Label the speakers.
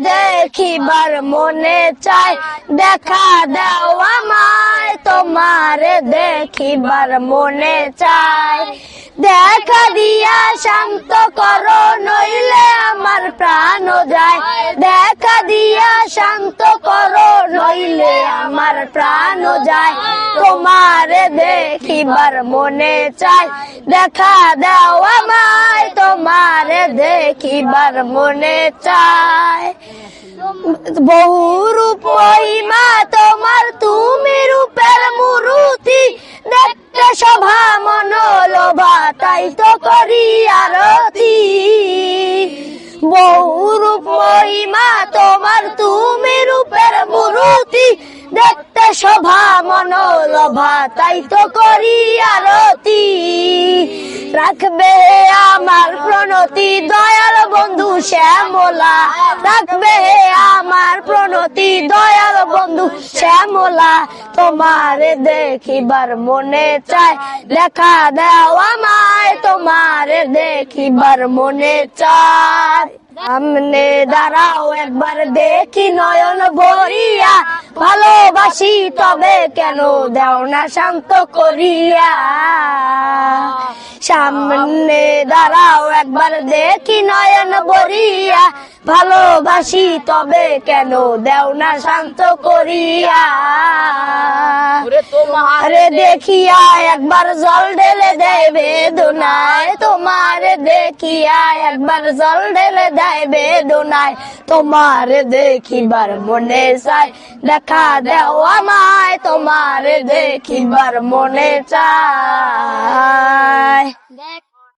Speaker 1: দেখিবার মনে চায়, দেখা দাও আমায় তোমারে দেখিবার মনে চায়। দেখা দিয়া শান্ত করো নইলে আমার প্রাণ যায়, দেখা দিয়া শান্ত করো নইলে আমার প্রাণ যায়। তোমারে দেখিবার মনে চায়, দেখা দাও আমায় তোমারে দেখিবার মনে চায়। বহুরূপ মহিমা তোমার, তুমি রূপের মূর্তি, দেখতে শোভা মনোলোভা তাই তো করি আরতি। বহুরূপ মহিমা তোমার, তুমি রূপের মূর্তি, দেখতে শোভা মনোলোভা তাই তো করি আরতি। রাখবে আমার প্রণতি দয়াল বন্ধু শ্যামলা, রাখবে আমার প্রণতি দয়াল বন্ধু শ্যামলা। তোমারে দেখিবার মনে চায়, দেখা দাও আমায় তোমারে দেখিবার মনে চায়। সামনে দাঁড়াও একবার দেখি নয়ন ভরিয়া, ভালোবাসি তবে কেন দেও না শান্ত করিয়া। সামনে দাঁড়াও একবার দেখি নয়ন ভরিয়া, ভালোবাসি তবে কেন দেও না শান্ত করিয়া। তোমারে দেখিয়া একবার জল ঢেলে দেয় বেদনায়, তোমারে দেখিয়া একবার জল ঢেলে দেয় বেদনায়। তোমারে দেখিবার মনে চায়, দেখা দেও আমায় তোমারে দেখিবার মনে চায়।